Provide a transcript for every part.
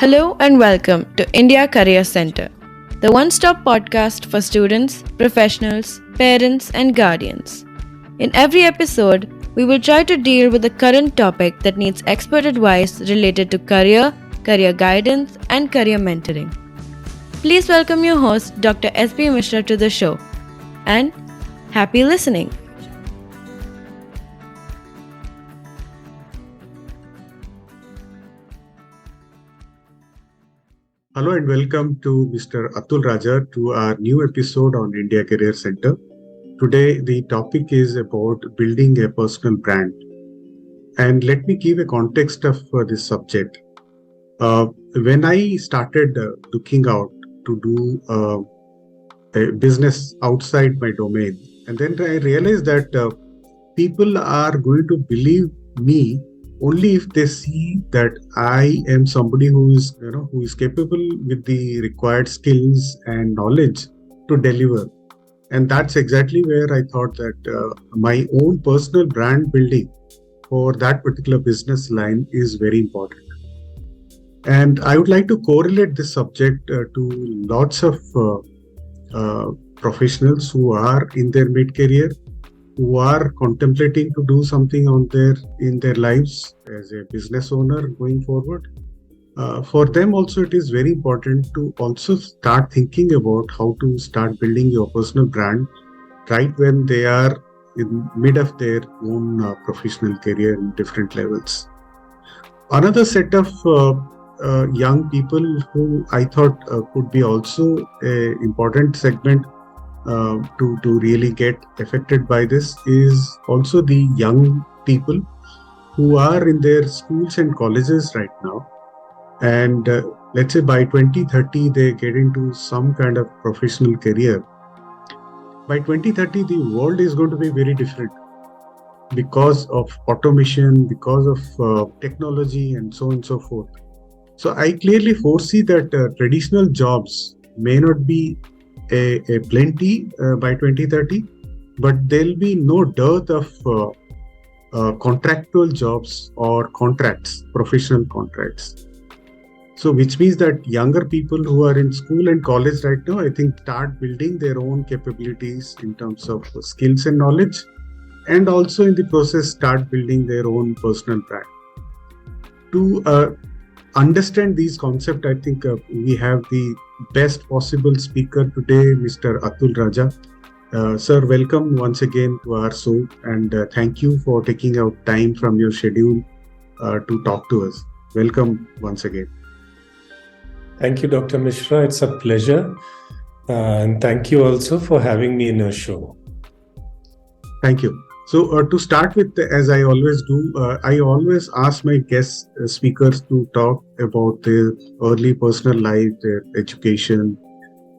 Hello and welcome to India Career Center, the one-stop podcast for students, professionals, parents, and guardians. In every episode, we will try to deal with a current topic that needs expert advice related to career guidance, and career mentoring. Please welcome your host, Dr. S.B. Mishra, to the show. And happy listening. Hello and welcome to Mr. ATUL Raja to our new episode on India Career Center. Today, the topic is about building a personal brand. And let me give a context of this subject. When I started looking out to do a business outside my domain, and then I realized that people are going to believe me only if they see that I am somebody who is capable with the required skills and knowledge to deliver. And that's exactly where I thought that my own personal brand building for that particular business line is very important. And I would like to correlate this subject to lots of professionals who are in their mid-career, who are contemplating to do something in their lives as a business owner going forward. For them also, it is very important to also start thinking about how to start building your personal brand right when they are in mid of their own professional career in different levels. Another set of young people who I thought could be also an important segment to really get affected by this is also the young people who are in their schools and colleges right now. And let's say by 2030, they get into some kind of professional career. By 2030, the world is going to be very different because of automation, because of technology, and so on and so forth. So I clearly foresee that traditional jobs may not be a plenty by 2030, but there'll be no dearth of contractual jobs or contracts, professional contracts. So which means that younger people who are in school and college right now, I think start building their own capabilities in terms of skills and knowledge, and also in the process start building their own personal brand. To understand these concepts, I think we have the best possible speaker today, Mr. ATUL Raja. Sir, welcome once again to our show, and thank you for taking out time from your schedule to talk to us. Welcome once again. Thank you, Dr. Mishra. It's a pleasure. And thank you also for having me in your show. Thank you. So to start with, as I always do, I always ask my guest speakers to talk about their early personal life, their education,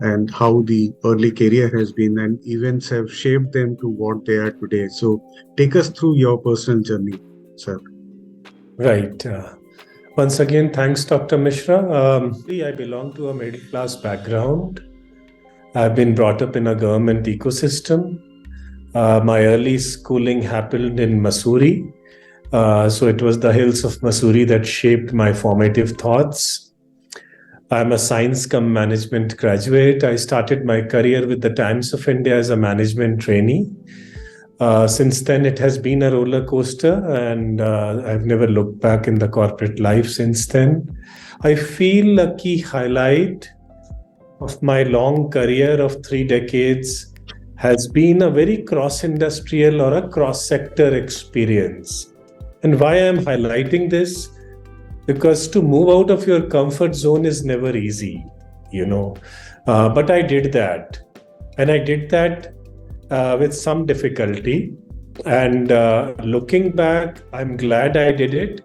and how the early career has been and events have shaped them to what they are today. So take us through your personal journey, sir. Right. Once again, thanks, Dr. Mishra. I belong to a middle-class background. I've been brought up in a government ecosystem. My early schooling happened in Mussoorie. So it was the hills of Mussoorie that shaped my formative thoughts. I'm a science cum management graduate. I started my career with the Times of India as a management trainee. Since then, it has been a roller coaster, and I've never looked back in the corporate life since then. I feel a key highlight of my long career of 3 decades has been a very cross-industrial or a cross-sector experience. And why I'm highlighting this? Because to move out of your comfort zone is never easy, but I did that. And I did that with some difficulty. And looking back, I'm glad I did it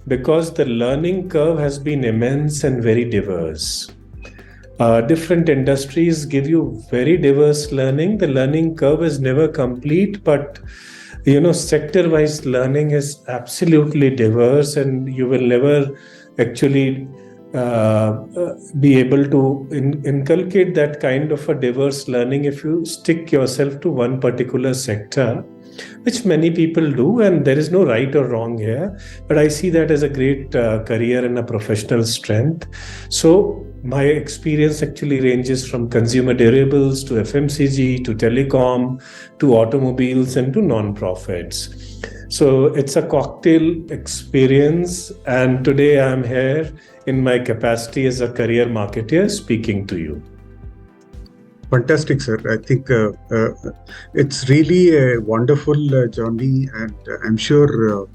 because the learning curve has been immense and very diverse. Different industries give you very diverse learning. The learning curve is never complete, but sector-wise learning is absolutely diverse, and you will never actually be able to inculcate that kind of a diverse learning if you stick yourself to one particular sector. which many people do, and there is no right or wrong here. But I see that as a great career and a professional strength. So my experience actually ranges from consumer durables to FMCG to telecom to automobiles and to non-profits. So it's a cocktail experience, and today I'm here in my capacity as a career marketer speaking to you. Fantastic, sir. I think it's really a wonderful journey, and I'm sure a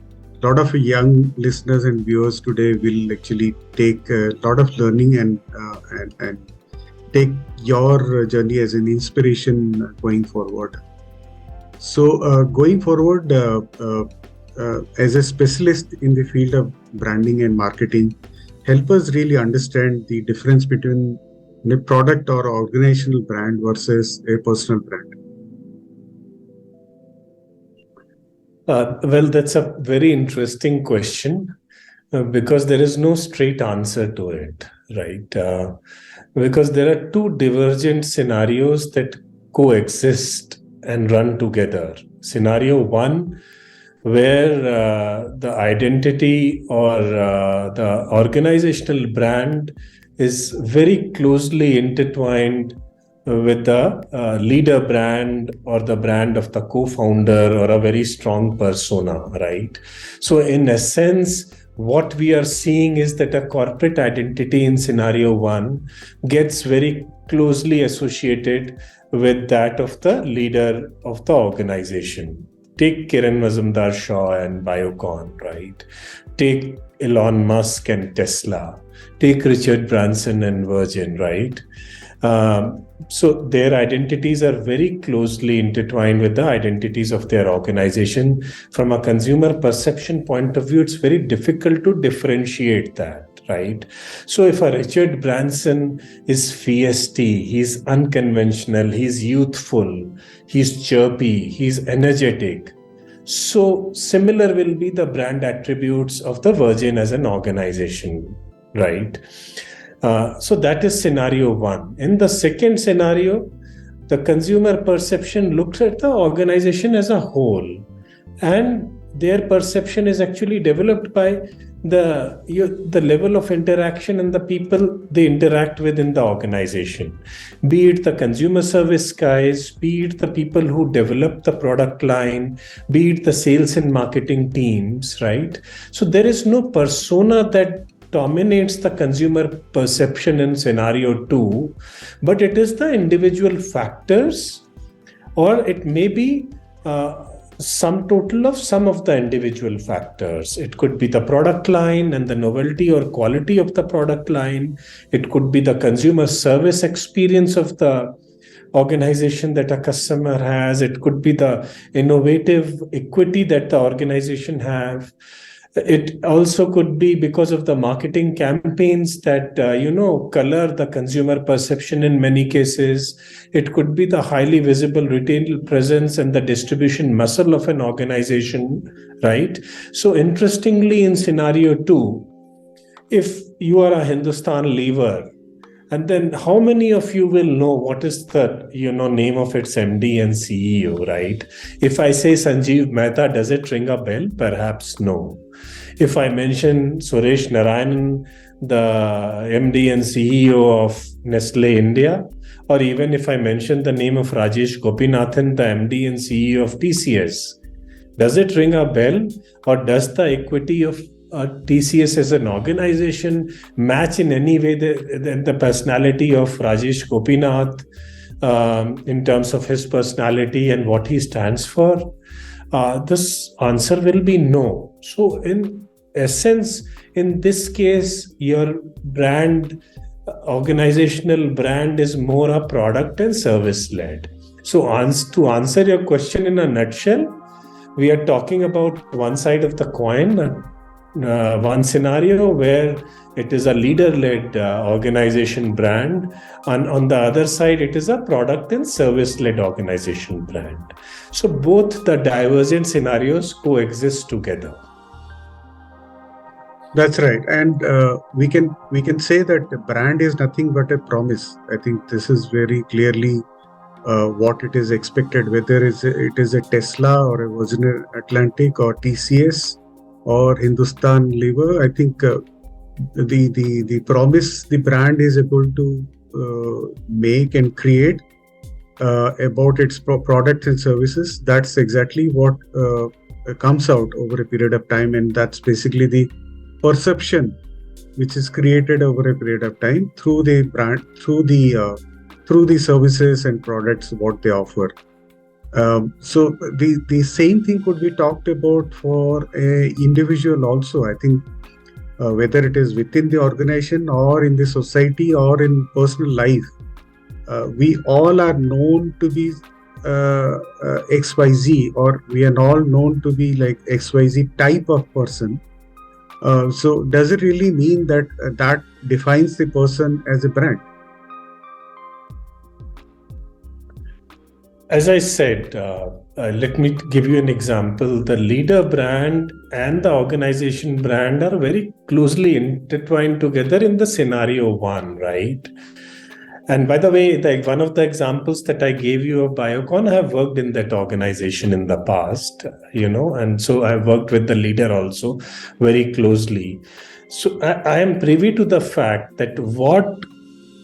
lot of young listeners and viewers today will actually take a lot of learning and take your journey as an inspiration going forward. So, going forward, as a specialist in the field of branding and marketing, help us really understand the difference between a product or organizational brand versus a personal brand. Well, that's a very interesting question because there is no straight answer to it, right? Because there are two divergent scenarios that coexist and run together. Scenario one, where the identity or the organizational brand is very closely intertwined with the leader brand or the brand of the co-founder or a very strong persona, right? So in essence, what we are seeing is that a corporate identity in scenario one gets very closely associated with that of the leader of the organization. Take Kiran Mazumdar-Shaw and Biocon, right? Take Elon Musk and Tesla. Take Richard Branson and Virgin, right? So their identities are very closely intertwined with the identities of their organization. From a consumer perception point of view, it's very difficult to differentiate that, right? So if a Richard Branson is feisty, he's unconventional, he's youthful, he's chirpy, he's energetic. So similar will be the brand attributes of the Virgin as an organization, right? So that is scenario one. In the second scenario, the consumer perception looks at the organization as a whole, and their perception is actually developed by the level of interaction and the people they interact with in the organization, be it the consumer service guys, be it the people who develop the product line, be it the sales and marketing teams, right? So there is no persona that dominates the consumer perception in scenario two, but it is the individual factors, or it may be sum total of some of the individual factors. It could be the product line and the novelty or quality of the product line. It could be the consumer service experience of the organization that a customer has. It could be the innovative equity that the organization have. It also could be because of the marketing campaigns that, color the consumer perception in many cases. It could be the highly visible retail presence and the distribution muscle of an organization, right? So interestingly, in scenario two, if you are a Hindustan Lever, and then how many of you will know what is the name of its MD and CEO, right? If I say Sanjeev Mehta, does it ring a bell? Perhaps no. If I mention Suresh Narayanan, the MD and CEO of Nestle India, or even if I mention the name of Rajesh Gopinathan, the MD and CEO of TCS, does it ring a bell? Or does the equity of TCS as an organization match in any way the personality of Rajesh Gopinath in terms of his personality and what he stands for? This answer will be no. So in essence, in this case, your brand, organizational brand, is more a product and service led. So to answer your question in a nutshell, we are talking about one side of the coin, one scenario where it is a leader-led organization brand, and on the other side, it is a product and service-led organization brand. So both the divergent scenarios coexist together. That's right, and we can say that the brand is nothing but a promise. I think this is very clearly what it is expected, whether it is a Tesla or a Virgin Atlantic or TCS or Hindustan Lever. I think the promise the brand is able to make and create about its products and services, that's exactly what comes out over a period of time, and that's basically the perception which is created over a period of time through the brand, through the services and products what they offer. So the same thing could be talked about for a individual also. I think whether it is within the organization or in the society or in personal life, we all are known to be XYZ, or we are all known to be like XYZ type of person. So does it really mean that that defines the person as a brand? As I said, let me give you an example. The leader brand and the organization brand are very closely intertwined together in the scenario one, right? And by the way, one of the examples that I gave you of Biocon, I have worked in that organization in the past, and so I've worked with the leader also very closely. So I am privy to the fact that what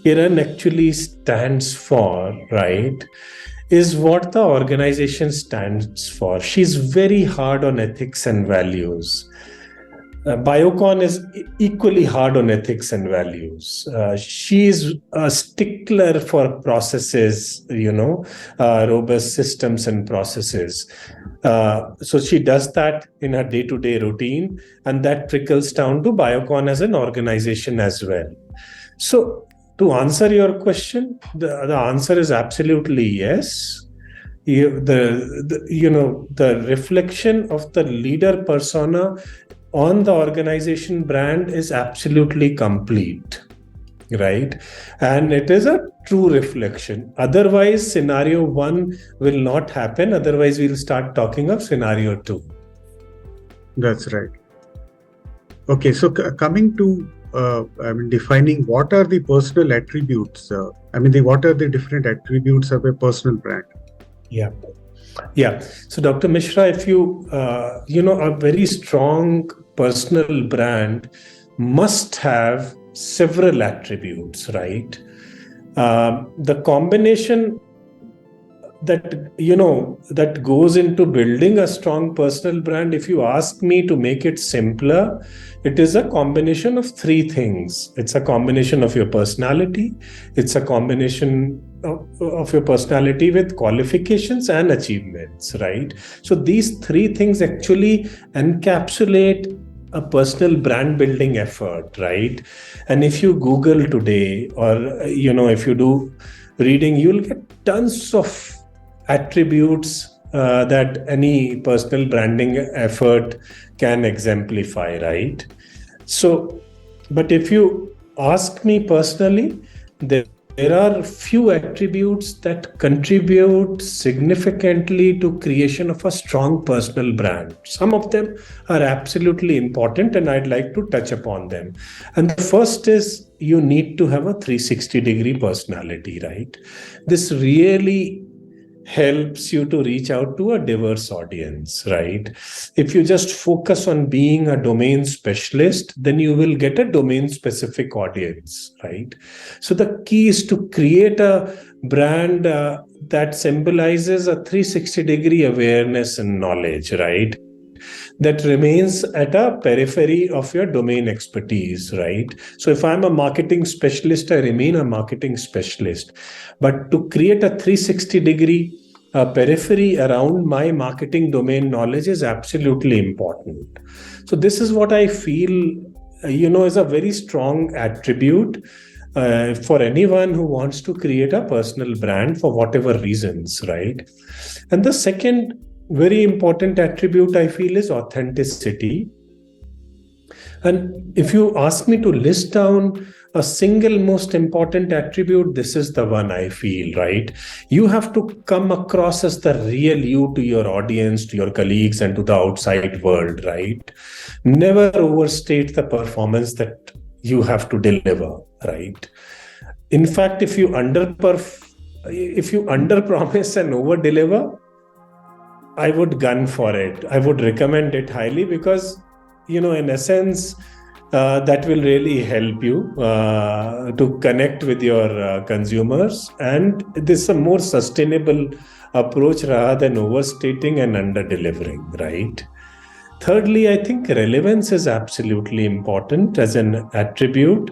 Kiran actually stands for, right, is what the organization stands for. She's very hard on ethics and values. Biocon is equally hard on ethics and values. She is a stickler for processes, robust systems and processes. So she does that in her day-to-day routine, and that trickles down to Biocon as an organization as well. So to answer your question, the answer is absolutely yes. The reflection of the leader persona on the organization brand is absolutely complete, right? And it is a true reflection. Otherwise, scenario one will not happen. Otherwise, we'll start talking of scenario two. That's right. Okay, so coming to defining what are the personal attributes. What are the different attributes of a personal brand? Yeah. So, Dr. Mishra, if you, a very strong personal brand must have several attributes, right? The combination that goes into building a strong personal brand, if you ask me to make it simpler, it is a combination of three things. It's a combination of your personality. It's a combination of your personality with qualifications and achievements, right? So these three things actually encapsulate a personal brand building effort, right? And if you Google today, or if you do reading, you'll get tons of attributes that any personal branding effort can exemplify, right? So, but if you ask me personally, there are few attributes that contribute significantly to creation of a strong personal brand. Some of them are absolutely important, and I'd like to touch upon them. And the first is you need to have a 360-degree personality, right? This really helps you to reach out to a diverse audience, right? If you just focus on being a domain specialist, then you will get a domain specific audience, right? So the key is to create a brand that symbolizes a 360-degree awareness and knowledge, right? That remains at a periphery of your domain expertise, right? So if I'm a marketing specialist, I remain a marketing specialist. But to create a 360-degree periphery around my marketing domain knowledge is absolutely important. So this is what I feel, is a very strong attribute for anyone who wants to create a personal brand for whatever reasons, right? And the second very important attribute I feel is authenticity. And if you ask me to list down a single most important attribute, this is the one I feel, right? You have to come across as the real you to your audience, to your colleagues, and to the outside world, right? Never overstate the performance that you have to deliver, right? In fact, if you underperform if you under promise and over deliver, I would gun for it. I would recommend it highly because, in essence, that will really help you to connect with your consumers. And this is a more sustainable approach rather than overstating and under delivering, right? Thirdly, I think relevance is absolutely important as an attribute.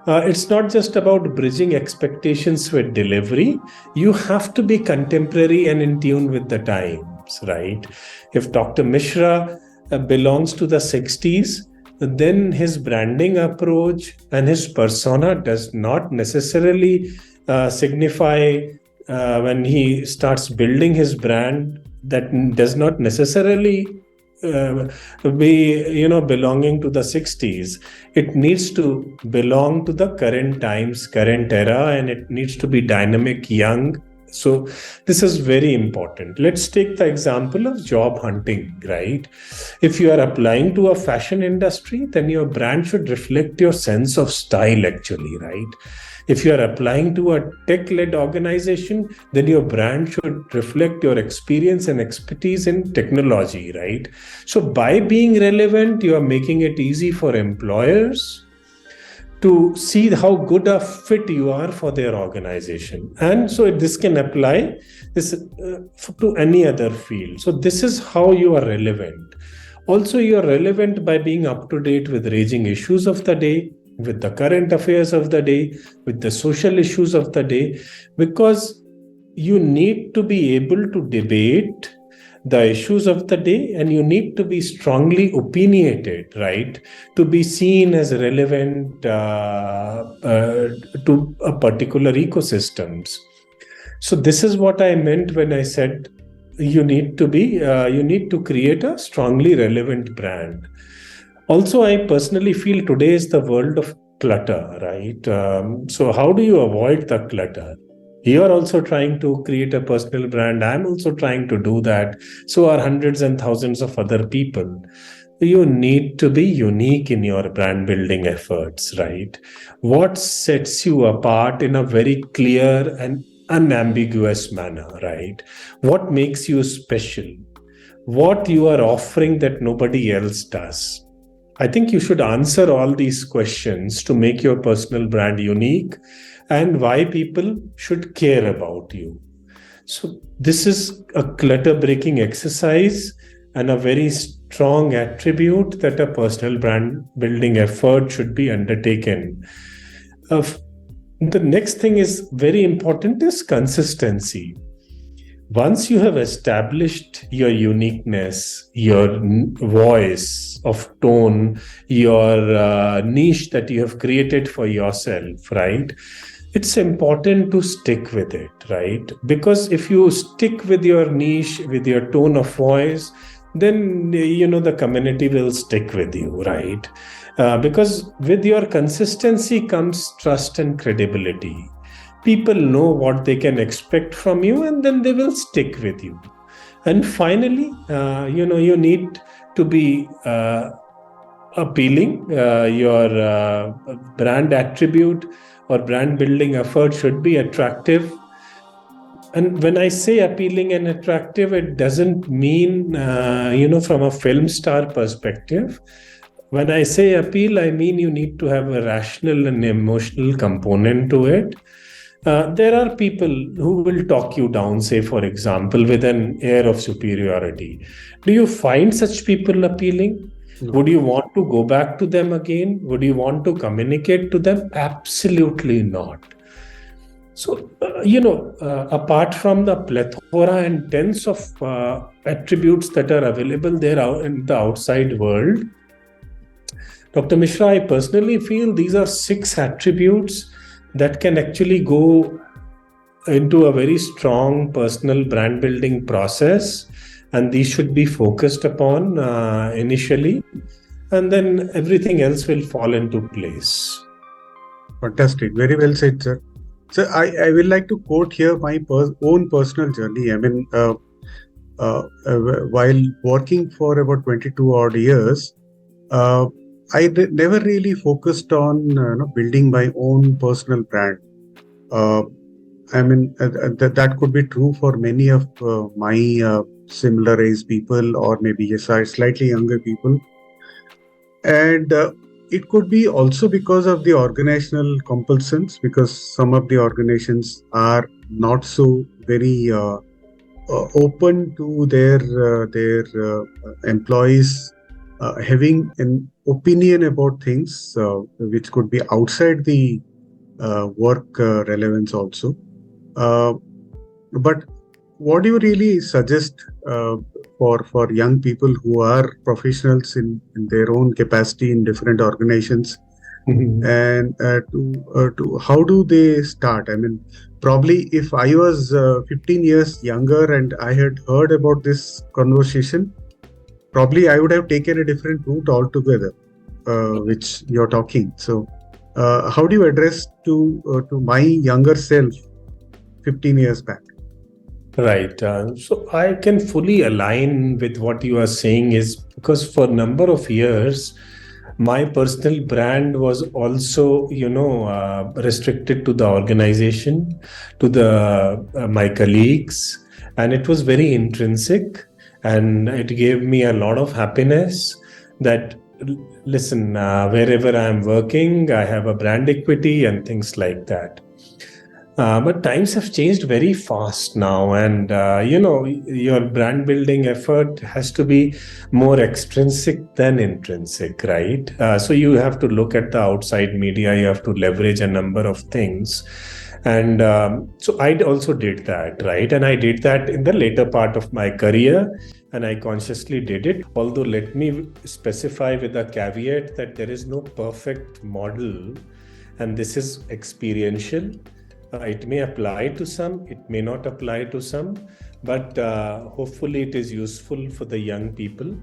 It's not just about bridging expectations with delivery. You have to be contemporary and in tune with the times, right? If Dr. Mishra belongs to the 60s, then his branding approach and his persona does not necessarily signify when he starts building his brand, that does not necessarily be belonging to the 60s. It needs to belong to the current times, current era, and it needs to be dynamic, young. So this is very important. Let's take the example of job hunting, right? If you are applying to a fashion industry, then your brand should reflect your sense of style actually, right? If you are applying to a tech-led organization, then your brand should reflect your experience and expertise in technology, right? So by being relevant, you are making it easy for employers to see how good a fit you are for their organization. And so this can apply this to any other field. So this is how you are relevant. Also, you are relevant by being up to date with raging issues of the day, with the current affairs of the day, with the social issues of the day, because you need to be able to debate the issues of the day, and you need to be strongly opinionated, right, to be seen as relevant to a particular ecosystems. So this is what I meant when I said you need to create a strongly relevant brand. Also, I personally feel today is the world of clutter, right? So how do you avoid the clutter? You are also trying to create a personal brand. I'm also trying to do that. So are hundreds and thousands of other people. You need to be unique in your brand building efforts, right? What sets you apart in a very clear and unambiguous manner, right? What makes you special? What you are offering that nobody else does? I think you should answer all these questions to make your personal brand unique and why people should care about you. So this is a clutter breaking exercise and a very strong attribute that a personal brand building effort should be undertaken. The next thing is very important is consistency. Once you have established your uniqueness, your voice of tone, your niche that you have created for yourself, right? It's important to stick with it, right? Because if you stick with your niche, with your tone of voice, then, the community will stick with you, right? Because with your consistency comes trust and credibility. People know what they can expect from you, and then they will stick with you. And finally, you need to be appealing. Your brand attribute or brand building effort should be attractive. And when I say appealing and attractive, it doesn't mean, from a film star perspective. When I say appeal, I mean you need to have a rational and emotional component to it. There are people who will talk you down, say, for example, with an air of superiority. Do you find such people appealing? No. Would you want to go back to them again? Would you want to communicate to them? Absolutely not. So, apart from the plethora and tens of attributes that are available there out in the outside world, Dr. Mishra, I personally feel these are 6 attributes that can actually go into a very strong personal brand building process, and these should be focused upon initially, and then everything else will fall into place. Fantastic. Very well said, sir. So I will like to quote here my own personal journey. I mean, while working for about 22 odd years, I never really focused on building my own personal brand. I mean, that could be true for many of my similar age people, or maybe slightly younger people. And it could be also because of the organizational compulsions, because some of the organizations are not so very open to their employees having an opinion about things which could be outside the work relevance also. Uh, but what do you really suggest uh, for young people who are professionals in their own capacity in different organizations, and to how do they start? I mean, probably if I was 15 years younger and I had heard about this conversation, probably I would have taken a different route altogether, which you're talking. So, how do you address to my younger self 15 years back? Right. So I can fully align with what you are saying, is because for a number of years, my personal brand was also, restricted to the organization, to the my colleagues, and it was very intrinsic, and it gave me a lot of happiness that, listen, wherever I am working, I have a brand equity and things like that. But times have changed very fast now, and your brand building effort has to be more extrinsic than intrinsic, right? So you have to look at the outside media, you have to leverage a number of things, and so I also did that, right? And I did that in the later part of my career, and I consciously did it. Although, let me specify with a caveat that there is no perfect model, and this is experiential. It may apply to some, it may not apply to some, but hopefully it is useful for the young people.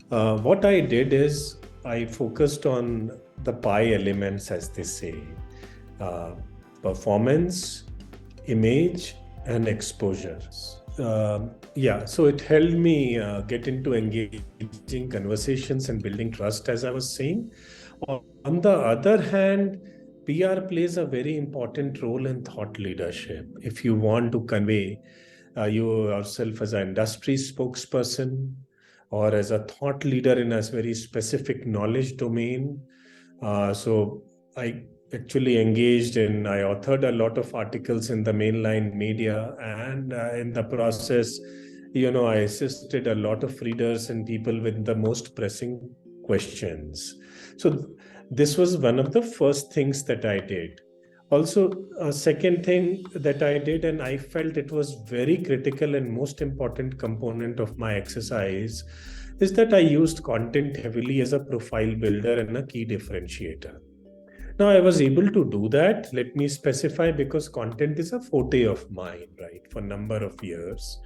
What I did is I focused on the pie elements, as they say: performance, image, and exposure. So it helped me get into engaging conversations and building trust, as I was saying. On the other hand, PR plays a very important role in thought leadership. If you want to convey you yourself as an industry spokesperson or as a thought leader in a very specific knowledge domain. So I actually I authored a lot of articles in the mainline media, and in the process, I assisted a lot of readers and people with the most pressing questions. So this was one of the first things that I did. Also, a second thing that I did, and I felt it was very critical and most important component of my exercise, is that I used content heavily as a profile builder and a key differentiator. Now, I was able to do that. Let me specify, because content is a forte of mine, right? For a number of years,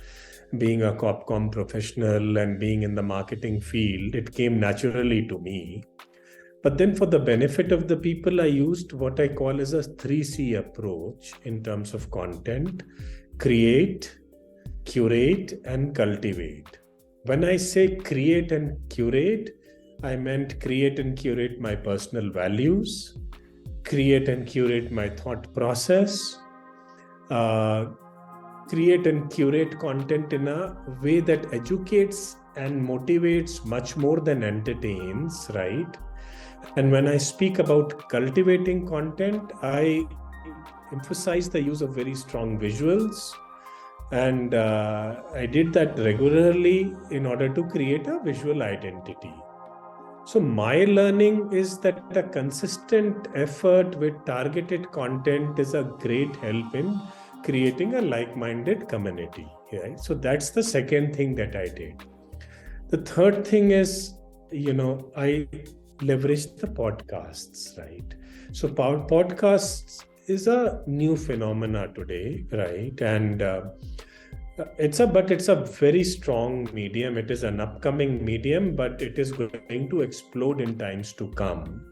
being a Copcom professional and being in the marketing field, it came naturally to me. But then, for the benefit of the people, I used what I call as a 3C approach in terms of content: create, curate, and cultivate. When I say create and curate, I meant create and curate my personal values, create and curate my thought process, create and curate content in a way that educates and motivates much more than entertains, right? And when I speak about cultivating content, I emphasize the use of very strong visuals. And I did that regularly in order to create a visual identity. So my learning is that a consistent effort with targeted content is a great help in creating a like-minded community. Right? So that's the second thing that I did. The third thing is, I leveraged the podcasts, right? So podcasts is a new phenomena today, right? And it's a very strong medium. It is an upcoming medium, but it is going to explode in times to come.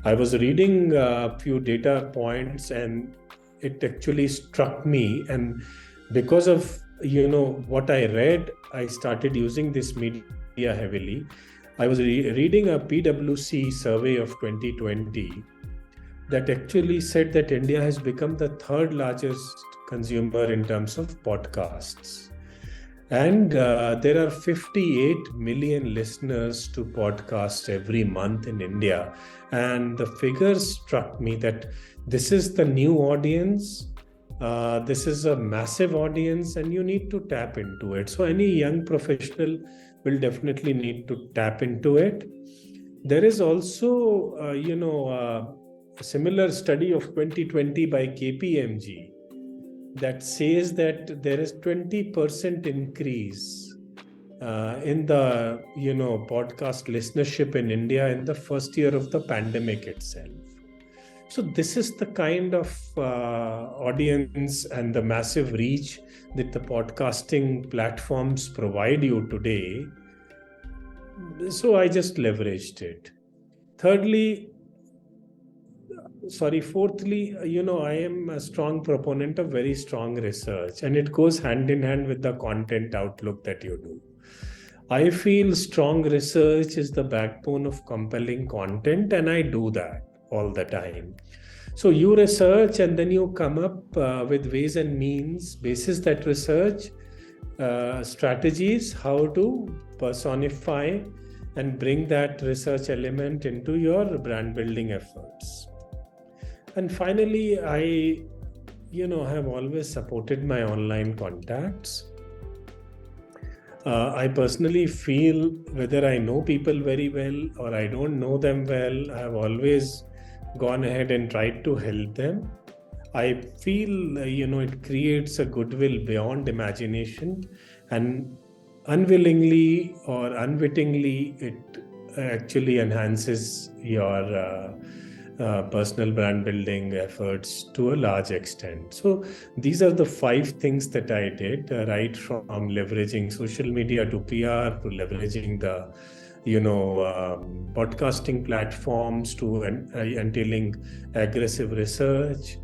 I was reading a few data points, and it actually struck me. And because of what I read, I started using this media heavily. I was reading a PwC survey of 2020, that actually said that India has become the third largest consumer in terms of podcasts. And there are 58 million listeners to podcasts every month in India. And the figures struck me that this is the new audience. This is a massive audience, and you need to tap into it. So any young professional will definitely need to tap into it. There is also, a similar study of 2020 by KPMG that says that there is 20% increase in the podcast listenership in India in the first year of the pandemic itself. So this is the kind of audience and the massive reach that the podcasting platforms provide you today. So I just leveraged it. Fourthly, I am a strong proponent of very strong research, and it goes hand in hand with the content outlook that you do. I feel strong research is the backbone of compelling content, and I do that all the time. So you research and then you come up with ways and means, basis that research, strategies, how to personify and bring that research element into your brand building efforts. And finally, I have always supported my online contacts. I personally feel whether I know people very well or I don't know them well, I have always gone ahead and tried to help them. I feel, it creates a goodwill beyond imagination, and unwillingly or unwittingly, it actually enhances your personal brand building efforts to a large extent. So these are the 5 things that I did, right from leveraging social media to PR, to leveraging the podcasting platforms, to entailing aggressive research,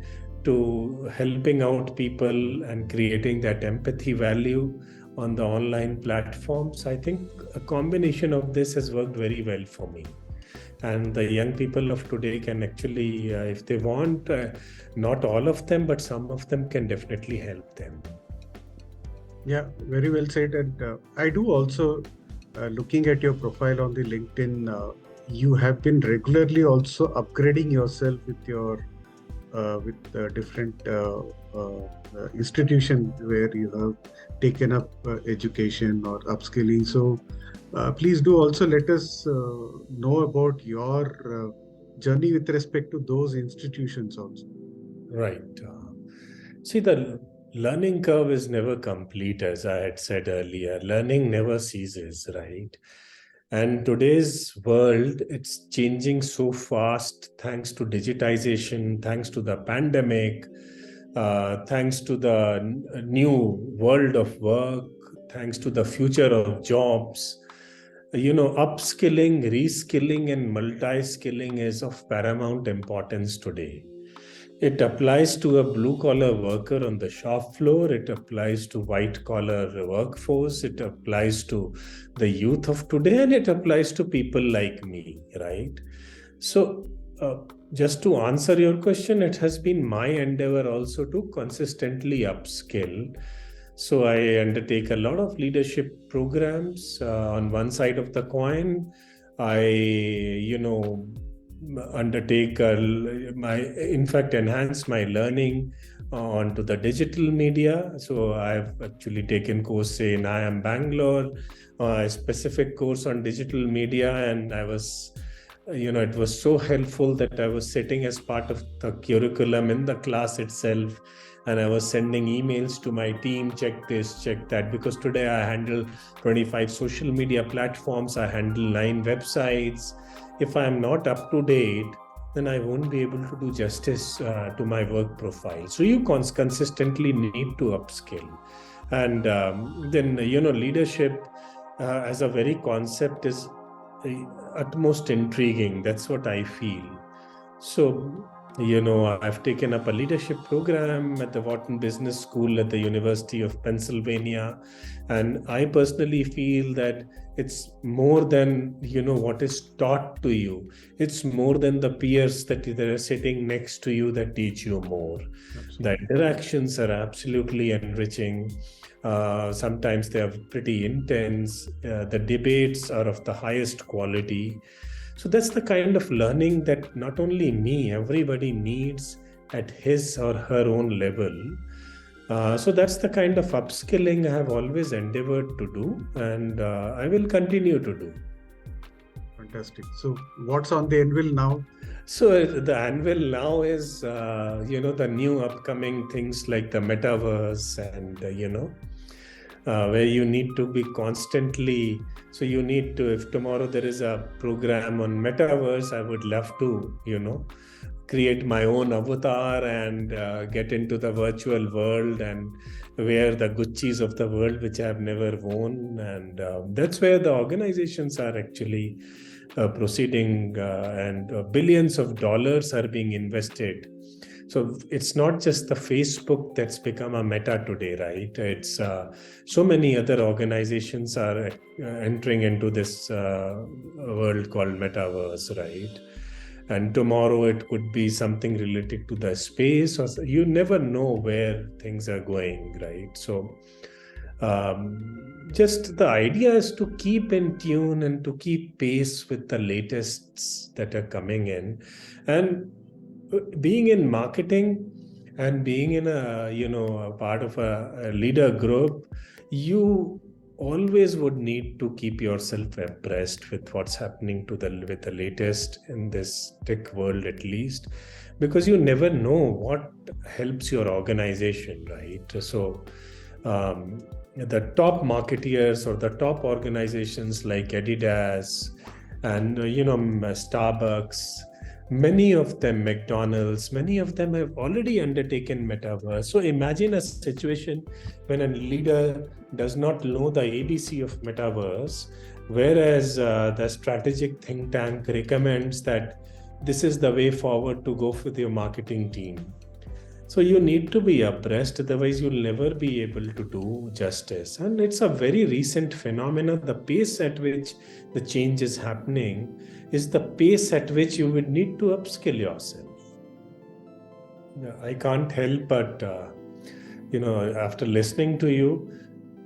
to helping out people and creating that empathy value on the online platforms. I think a combination of this has worked very well for me. And the young people of today can actually, if they want, not all of them, but some of them can definitely help them. Yeah, very well said. And I do also, looking at your profile on the LinkedIn, you have been regularly also upgrading yourself with your different institutions where you have taken up education or upskilling. So please do also let us know about your journey with respect to those institutions also. Right. See, the learning curve is never complete, as I had said earlier. Learning never ceases, right? And today's world, it's changing so fast thanks to digitization, thanks to the pandemic, thanks to the new world of work, thanks to the future of jobs. Upskilling, reskilling, and multi-skilling is of paramount importance today. It applies to a blue-collar worker on the shop floor. It applies to white-collar workforce. It applies to the youth of today, and it applies to people like me, right? So, just to answer your question, it has been my endeavor also to consistently upskill. So I undertake a lot of leadership programs. On one side of the coin, I, undertake enhance my learning onto the digital media. So I've actually taken course in IIM Bangalore, a specific course on digital media, and I was it was so helpful that I was sitting as part of the curriculum in the class itself, and I was sending emails to my team, check this, check that, because today I handle 25 social media platforms, I handle 9 websites. If I am not up to date, then I won't be able to do justice to my work profile. So you consistently need to upskill. And then, leadership as a very concept is utmost intriguing. That's what I feel. So, I've taken up a leadership program at the Wharton Business School at the University of Pennsylvania. And I personally feel that it's more than, what is taught to you. It's more than the peers that are sitting next to you that teach you more. Absolutely. The interactions are absolutely enriching. Sometimes they are pretty intense. The debates are of the highest quality. So that's the kind of learning that not only me, everybody needs at his or her own level. So that's the kind of upskilling I have always endeavored to do, and I will continue to do. Fantastic. So what's on the anvil now? So the anvil now is, the new upcoming things like the metaverse and, where you need to be constantly. So you need to, if tomorrow there is a program on metaverse, I would love to, create my own avatar and get into the virtual world and wear the Gucci's of the world, which I've never worn. And that's where the organizations are actually proceeding, and billions of dollars are being invested. So it's not just the Facebook that's become a meta today, right? It's so many other organizations are entering into this world called metaverse, right? And tomorrow it could be something related to the space, or you never know where things are going, right? So just the idea is to keep in tune and to keep pace with the latest that are coming in. And being in marketing and being in a part of a leader group, you always would need to keep yourself abreast with what's happening with the latest in this tech world, at least, because you never know what helps your organization, right? So the top marketeers or the top organizations like Adidas and Starbucks, many of them, McDonald's, many of them have already undertaken metaverse. So imagine a situation when a leader does not know the ABC of metaverse, whereas the strategic think tank recommends that this is the way forward to go with your marketing team. So you need to be abreast, otherwise you'll never be able to do justice. And it's a very recent phenomenon. The pace at which the change is happening is the pace at which you would need to upskill yourself. I can't help but, after listening to you,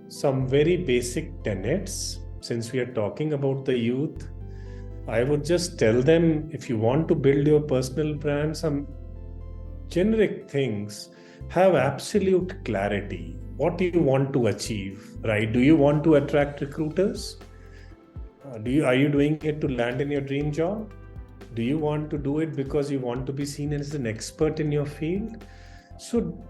some very basic tenets, since we are talking about the youth, I would just tell them, if you want to build your personal brand, some generic things, have absolute clarity. What do you want to achieve, right? Do you want to attract recruiters? Are you doing it to land in your dream job? Do you want to do it because you want to be seen as an expert in your field? So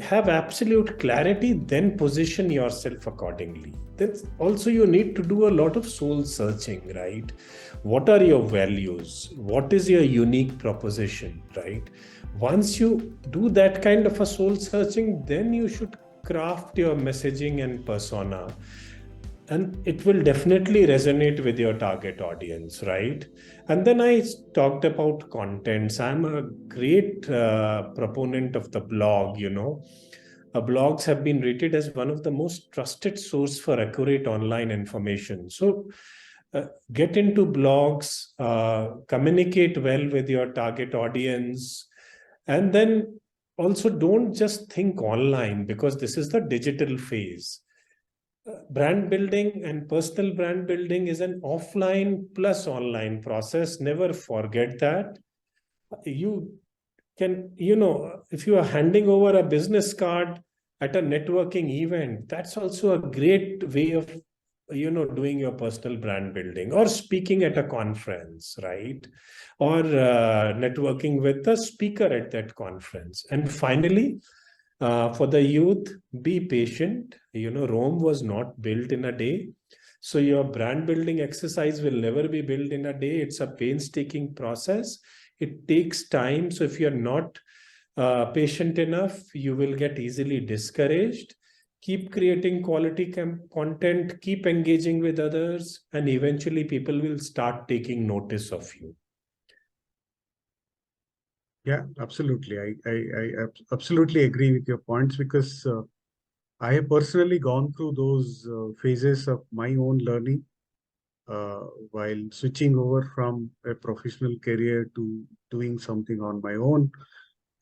have absolute clarity, then position yourself accordingly. That's also, you need to do a lot of soul searching, right? What are your values? What is your unique proposition, right? Once you do that kind of a soul searching, then you should craft your messaging and persona. And it will definitely resonate with your target audience, right? And then I talked about contents. I'm a great proponent of the blog. Blogs have been rated as one of the most trusted source for accurate online information. So get into blogs, communicate well with your target audience, and then also don't just think online, because this is the digital phase. Brand building and personal brand building is an offline plus online process. Never forget that. You can, if you are handing over a business card at a networking event, that's also a great way of, doing your personal brand building, or speaking at a conference, right? Or networking with the speaker at that conference. And finally, for the youth, be patient. Rome was not built in a day. So your brand building exercise will never be built in a day. It's a painstaking process. It takes time. So if you're not patient enough, you will get easily discouraged. Keep creating quality content, keep engaging with others, and eventually people will start taking notice of you. Yeah, absolutely. I absolutely agree with your points because I have personally gone through those phases of my own learning uh, while switching over from a professional career to doing something on my own,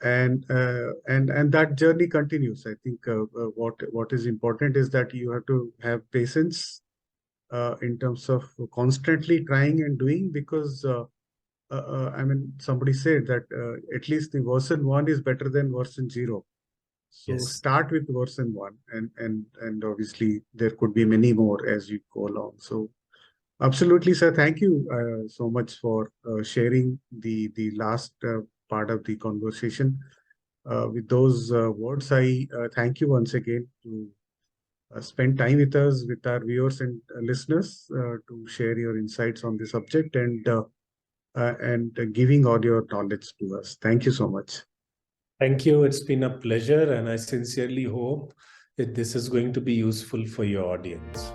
and that journey continues. I think what is important is that you have to have patience in terms of constantly trying and doing because. I mean, somebody said that at least the version one is better than version zero. So Yes. start with version one, and obviously there could be many more as you go along. So absolutely, sir. Thank you so much for sharing the last part of the conversation. With those words, I thank you once again to spend time with us, with our viewers and listeners, to share your insights on the subject and giving all your knowledge to us. Thank you so much. Thank you. It's been a pleasure, and I sincerely hope that this is going to be useful for your audience.